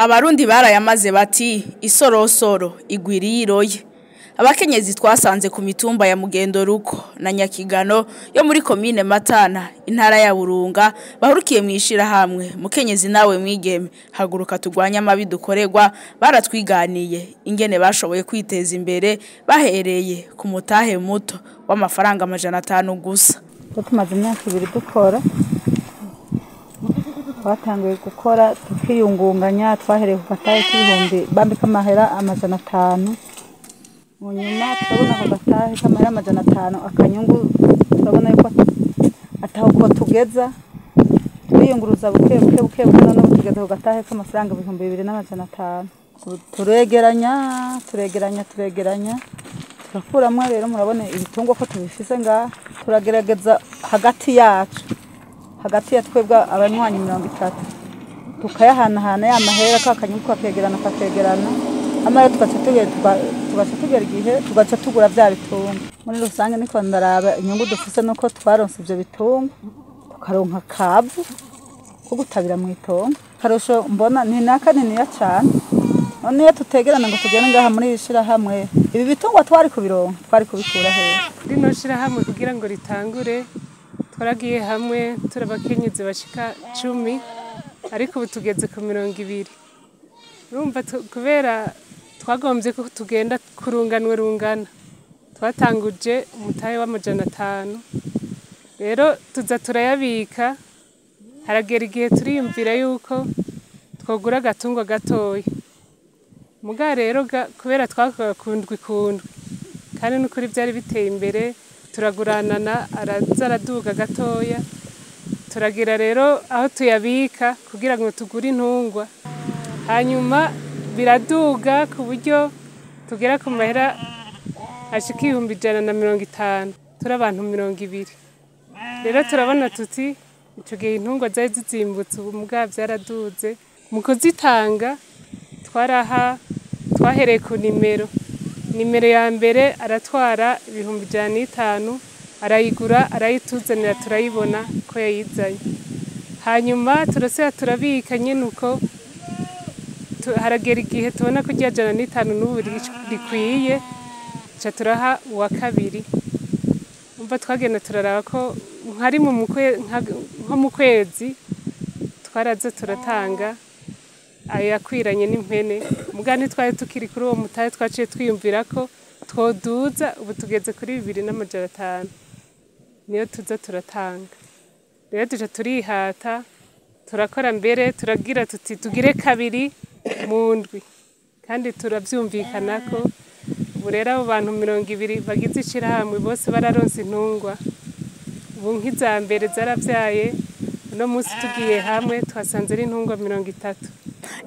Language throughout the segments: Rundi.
Abarundi barayamaze bati isorosoro igwiriroye. Abakenyezi twasanze ku mitumba ya Mugendo-ruko na Nyakigano yo muri komine Matana intara ya Burunga bahurikiye mw'ishirahamwe mukenyezi nawe mwigeme haguruka turwanya amabi dukorerwa baratwiganiye ingene bashoboye kwiteza imbere bahereye ku mutahe muto w'amafaranga amajana 5 gusa. Tumaze imyaka 2 dukora twatanguye gukora tukiyungunganya twahereye ku gatahe k'ibihumbi bambika amahera amajana 5 mu nyuma turabona ko gatahe k'amahera amajana 5 akanyungu turabona yuko ataho ko tugeza twiyunguruza buke none tugeze ku gatahe k'amafaranga ibihumbi 2,500 turegeranya turakuramwe rero murabone ibitungwa ko tubifise ngaha turagerageza hagati yacu hagati ya twebwe abanywanyi 30 tukayahanahana ya mahera kakanyuko kakegerana amara tugaca igihe tugaca tugura vya bitungwa muri rusange niko ndaraba inyungu dufise nuko twaronse ivyo bitungwa tukaronka kavu ko gutabira mu itongo karosho mbona ni nakaniniya cyane none iyo tutegerana ngo tugende ngaha muri ishirahamwe ibi bitungwa twari kubironka twari kubikura hehe rino shirahamwe kugira ngo ritangure twaragiye hamwe turabakenyezi bashika 10 ariko ubu tugeze ku 20 urumva kubera twagombye ko tugenda rungana twatanguje umutahe w'amajana 5 rero tuza turayabika haragera igihe turiyumvira yuko twogura gatungwa gatoya muga rero kubera twakora kundwi kandi n'ukuri byari biteye imbere turaguranana araduga gatoya turagira rero aho tuyabika kugira ngo tugure intungwa hanyuma biraduga ku buryo tugera ku mahera ashika 150 turi abantu 200 rero turabona tuti ico gihe intungwa zari zizimbutse ubu muga byaraduze mu kuzitanga twahereye ku nimero ya mbere aratwara 1,500 arayigura arayituzanira turayibona ko yayizanye hanyuma turasera turabika nyene uko haragera igihe tubona ko 1,500 n'ubu rikwiye ca turaha uwa kabiri umva twagenda turaraba ko nkari nko mu kwezi twaraze turatanga ayakwiranye n'impene mugani twari tukiri kuri uwo mutahe twaciye twiyumvira ko twoduza ubu tugeze kuri 2,500 niyo tuza turatanga rero tuje turihata turakora mbere turagira tuti tugire kabiri mu ndwi kandi turavyumvikana ko ubu rero abo bantu 200 bagize ishirahamwe bose bararonse intungwa ubu nk'iza mbere zaravyaye no musi tugiye hamwe twasanze ari intungwa 30.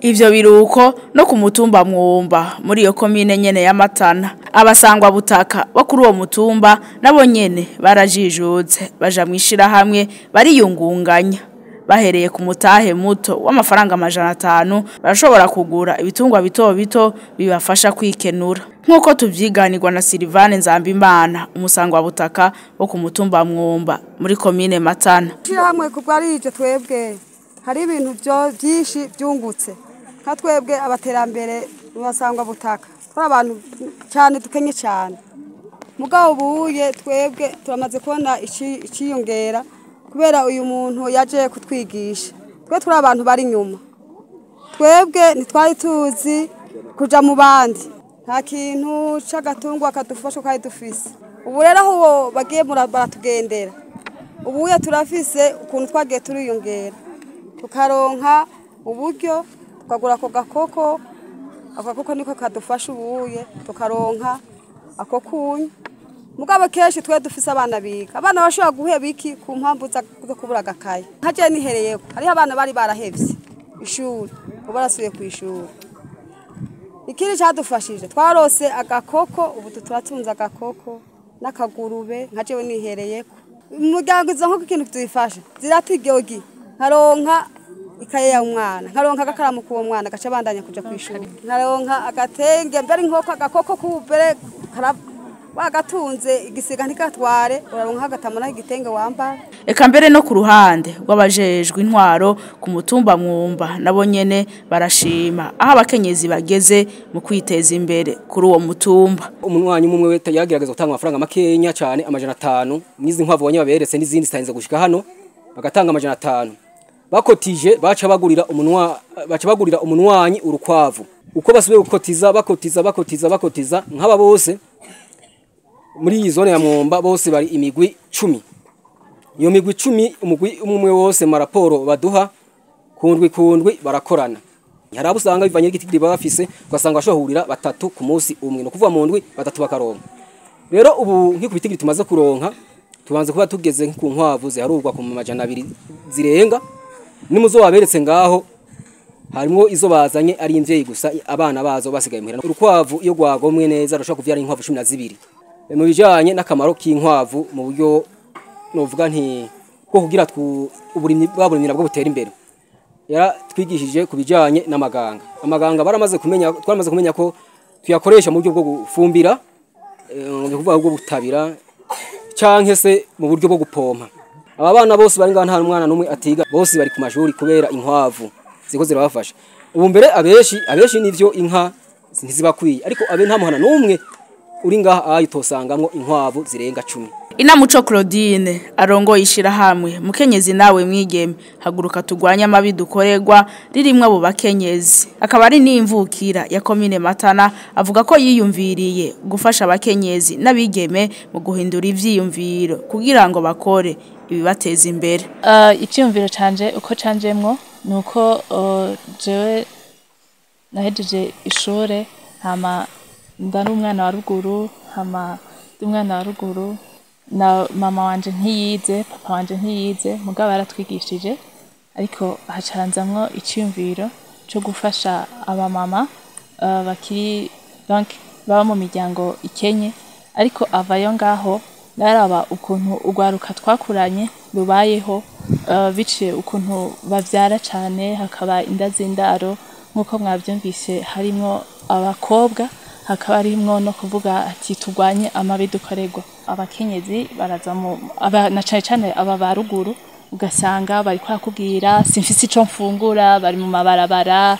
Ivyo biruko no ku mutumba Mwumba muri iyo komine nyene ya Matana abasangwa butaka bo kuri uwo mutumba nabo nyene barajijutse baja mw'ishirahamwe bariyungunganya bahereye ku mutahe muto w'amafaranga amajana 5 barashobora kugura ibitungwa bitobito bibafasha kwikenura nkuko tuvyiganirwa na Silvane Nzambimana umusangwa butaka wo ku mutumba Mwumba muri komine Matana. Ishirahamwe kubwarije twebwe hari ibintu byinshi byungutse nka twebwe abaterambere basangwa butaka twa abantu cyane dukenye cyane mugabo buye twebwe turamaze kubona iciyongera kubera uyu muntu yaje kutwigisha twe turi abantu bari nyuma twebwe ntitwari tuzi kuja mu bandi nta kintu c'agatungwa kadufasha kandi dufise ubu rero aho bagiye baratugendera ubuye turafise ukuntu twagiye turiyongera tukaronka uburyo tukagura ako gakoko niko kadufasha ubuye tukaronka ako kunya mugabo kenshi twe dufise abana biga abana bashobora guheba iki ku mpamvu zo kubura agakaye nkaje nihereyeko hariho abana bari barahevye ishuri ubu barasubiye ku ishuri ikindi cyadufashije twarose agakoko ubu turatunza agakoko n'akagurube nkaje nihereyeko umuryango izo nkoko ikintu tuyifasha ziratigeogi nkaronka ikaye ya umwana nkaronka agakaramu k'uwo mwana gaca bandanya kuja kwishuri nkaronka agatenge mbere nkoko agakoko k'ubere wagatunze igisiga ntikatware uraronka agatamana igitenge wambara. Eka mbere no ku ruhande rw'abajejwe intwaro ku mutumba Mwumba nabo nyene barashima aho abakenyezi bageze mu kwiteza imbere kuri uwo mutumba. Umunwanyi umwe wese yagerageza gutanga amafaranga makenya cyane amajana 5 nizi nkwavu bonye baberetse n'izindi zitahinze gushika hano bagatanga amajana 5 bakotije baca bagurira umunwanyi urukwavu uko basubiye gukotiza bakotiza nk'aba bose muri iyi zone ya Mwumba bose bari imigwi 10. Iyo migwi 10 umugwi umwe wose maraporo baduha kundwi barakorana. Hari usanga bivanye n'igiti bafise ugasanga bashahurira batatu ku munsi umwe no kuvuga mu ndwi batatu bakaronka. Rero ubu nk'ikubitigi tumaze kuronka tubanze kuba tugeze ku nkwavu ziharurwa ku majana 2 zirenga nimuzo waberetse ngaho harimo izo bazanye ari imvyeyi gusa abana bazo basigaye muhera. Urukwavu iyo gwagomwe neza rushaka kuvyara inkwavu 12. Mu bijanye n'akamaro k'inkwavu mu buryo novuga nti ko kugira uburimyi baburimira bwo butera imbere. Yara twigishije kubijanye n'amaganga. Amaganga baramaze kumenya ko tuyakoresha mu buryo bwo gufumbira kuvuga bwo gutabira canke se mu buryo bwo gupompa. Aba bana bose bari ngana nta umwana numwe atiga bose bari ku mashuri kubera inkwavu ziko zirabafasha. Ubu mbere abeshi nivyo inka ntizibakwiye ariko abe nta muhana numwe uri ngaha ayitosangamwo inkwavu zirenga 10. Inamuco Claudine arongoye ishirahamwe mukenyezi nawe mwigeme haguruka tugwanya amabi dukorerwa ririmwe abo bakenyezi akaba ari n'imvukira ya komine Matana avuga ko yiyumviriye gufasha abakenyezi n'abigeme mu guhindura ivyiyumviro kugira ngo bakore ibibateza imbere. Icyumviro canje uko canjemwo nuko jewe nahejeje ishore hama ndari umwana wa ruguru na mama wanje ntiyize papa wanje ntiyize mugabo aratwigishije ariko hacanzamwo icyumviro cyo gufasha aba mama bakiri donc baba mu miryango ikenye ariko avayo ngaho naraba ukuntu ugwaruka twakuranye rubayeho biciye ukuntu bavyara cyane hakaba indazindaro nkuko mwavyumvise harimo abakobwa hakaba arimwo no kuvuga ati tugwanye amabi dukorerwa. Abakenyezi baraza mu na cyane aba baruguru ugasanga bari kwakubwira simfise ico mfungura bari mu mabarabara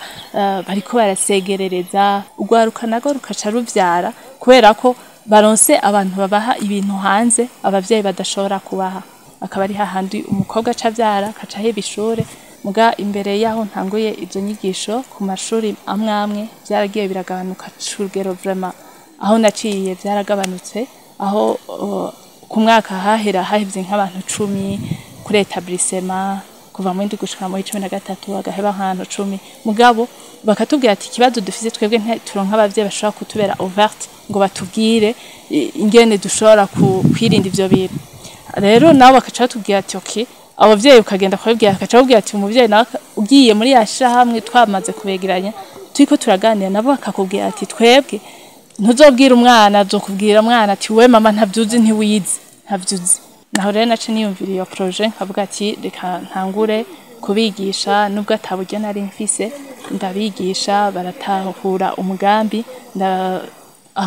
bariko barasegerereza ugwaruka nago rukaca ruvyara kubera ko baronse abantu babaha ibintu hanze abavyeyi badashobora kubaha akaba ari hahandi umukobwa acavyara kaca heba ishure muga imbere yaho ntanguye izo nyigisho ku mashuri amwe byaragiye biragabanuka cyurugero vraiment aho naciye byaragabanutse aho ku mwaka hahevye nk'abantu 10 kuri etablissement kuva mu ndi gushika mu 13 agaheba ahantu 10 mugabo bakatubwira ati kibazo dufise twebwe turonka abavye bashobora kutubera ouverte ngo batubwire ingene dushobora kwirinda ivyo bintu rero nabo bakaca batubwira ati okay abavyeyi ukagenda kwabwira akaca babwira ati umuvyeyi nawe ugiye muri yashirahamwe twamaze kubegeranya turiko turaganira nabo akakubwira ati twebwe ntuzobwira umwana azokubwira mwana ati we mama ntavyuzi ntiwize ntavyuzi naho rero nace niyumvira iyo projet nkavuga ati reka ntangure kubigisha nubwo ataburyo nari mfise ndabigisha baratahura umugambi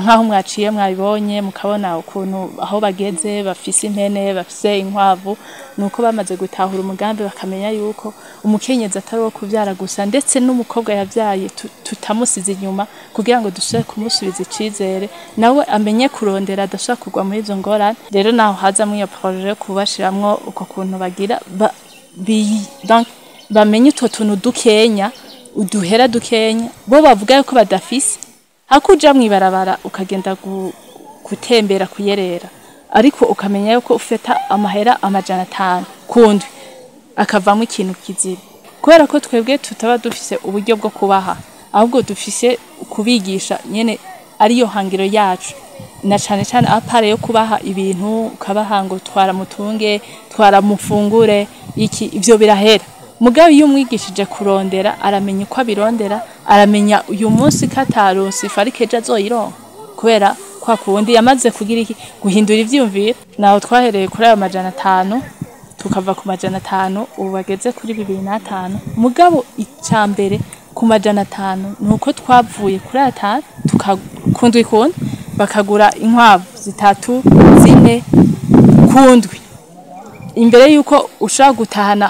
nkaho mwaciye mwabibonye mukabona ukuntu aho bageze bafise impene bafise inkwavu nuko bamaze gutahura umugambi bakamenya yuko umukenyezi atari wo kuvyara gusa ndetse n'umukobwa yavyaye tutamusize inyuma kugira ngo dushobore kumusubiza icizere nawe amenye kurondera adashaka kugwa muri izo ngorane rero naho haza muri iyo projet kubashiramwo uko kuntu bagira donc bamenye utwo tuntu dukenya uduhera dukenya bo bavuga yuko badafise hakuja mwibarabara ukagenda gutembera kuyerera ariko ukamenya yuko ufeta amahera amajana 5 kundi akavamo ikintu kiziba kubera ko twebwe tutaba dufise uburyo bwo kubaha ahubwo dufise kubigisha nyene ariyo hangiro yacu na cyane cyane apare yo kubaha ibintu ukabaha ngo twara mutunge twara mufungure iki ivyo birahera mugabo iyo umwigishije kurondera aramenya uko abirondera aramenya uyu munsi kataronse farikeje azoyironka kubera kwa kundi yamaze kugira iki guhindura ivyumvira naho twahereye kuri ayo majana 5 tukava ku majana 5 ubu bageze kuri 2005 mugabo icambere ku majana 5 nuko twavuye kuri 5 tukakundwa bakagura inkwavu zitatu zine kundwi imbere yuko ushaka gutahana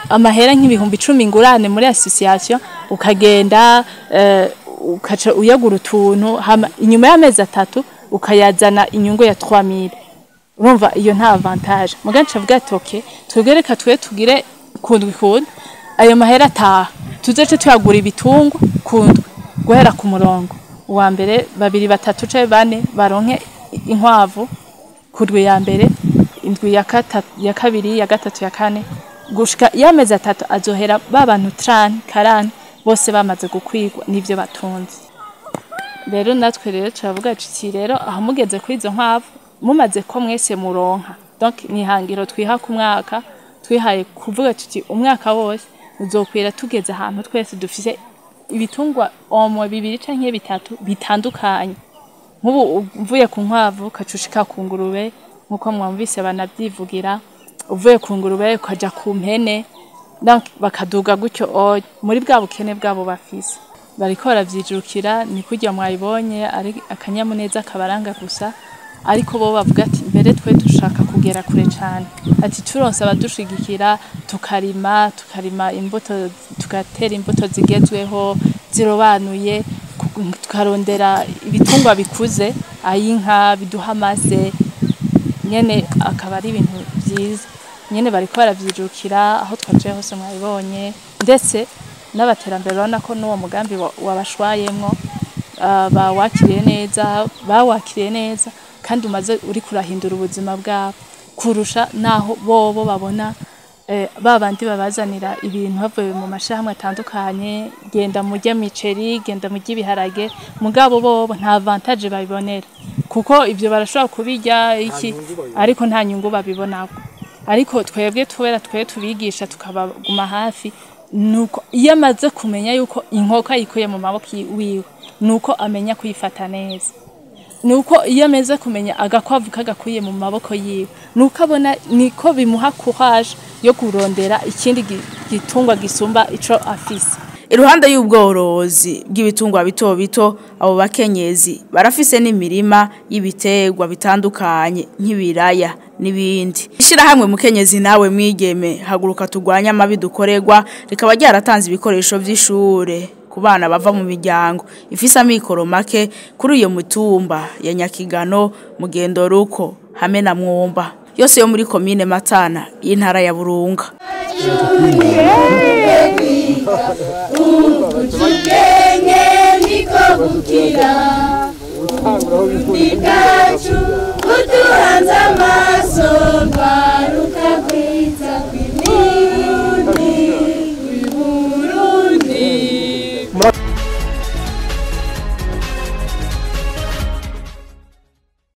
amahera nk'ibihumbi 10 ngurane muri association ukagenda ukaca uyagura utuntu inyuma y'amezi 3 ukayazana inyungu ya 3000 urumva iyo nta avantage muganca vuga toke twebwereka tugire kundwi ayo mahera ataha tuzece tuyagura ibitungwa kundwi guhera ku murongo uwa mbere 2 3 canke 4 baronke inkwavu kundwi ya mbere indwi ya kabiri ya gatatu ya kane gushika yameze 3 azohera babantu 30 40 bose bamaze gukwigwa nivyo batunze rero natwe rero turavuga ati rero aho mugeze kuri izo nkwavu mumaze ko mwese muronka donc nihangiro twiha ku mwaka twihaye kuvuga ati umwaka wose uzokwira tugeze ahantu twese dufise ibitungwa omwe 2 canke 3 bitandukanye nk'ubu mvuye ku nkwavu kacushika ku ngurube nkuko mwumvise banabyivugira uvuye ku ngurube ukaja ku mpene bakaduga gutyo muri bwa bukene bwabo bafise bariko baravyijukira ni kujya mwayibonye ari akanyamuneza kabaranga gusa ariko bo bavuga ati mbere twe dushaka kugera kure cyane ati turonse abadushigikira tukarima imbuto tugatera imbuto zigezweho zirobanuye tukarondera ibitungwa bikuze ayinka biduha amase nyene akaba ari ibintu byiza nyene bariko baravyijukira aho twaje hose mwabibonye ndetse n'abaterambere bana ko n'uwo mugambi wabashwayemwo bawakiriye neza kandi umaze uri kurahindura ubuzima bwabo kurusha naho bobo babona babandi babazanira ibintu bavuye mu mashirahamwe atandukanye genda mujye miceri genda mujye ibiharage mugabo bobo nta avantage babibonera kuko ivyo barashobora kubijya iki ariko nta nyungu babibonako ariko twebwe tubigisha tukabaguma hafi nuko iyo amaze kumenya yuko inkoko ayikuye mu maboko wiwe nuko amenya kuyifata neza nuko iyo ameze kumenya agakwavu kagakuye mu maboko yiwe nuko abona niko bimuha courage yo kurondera ikindi gitungwa gisumba ico afise. Iruhande y'ubworozi bw'ibitungwa bitobito abo bakenyezi barafise n'imirima y'ibiterwa bitandukanye nk'ibiraya n'ibindi. Ishirahamwe mukenyezi nawe mwigeme haguruka tugwanya amabi dukorerwa rikaba ryaratanze ibikoresho vy'ishure ku bana bava mu miryango ifise amikoro make kuri iyo mutumba ya Nyakigano, Mugendo-ruko hamwe na Mwumba yose yo muri komine Matana y'intara ya Burunga. Utuhanza maso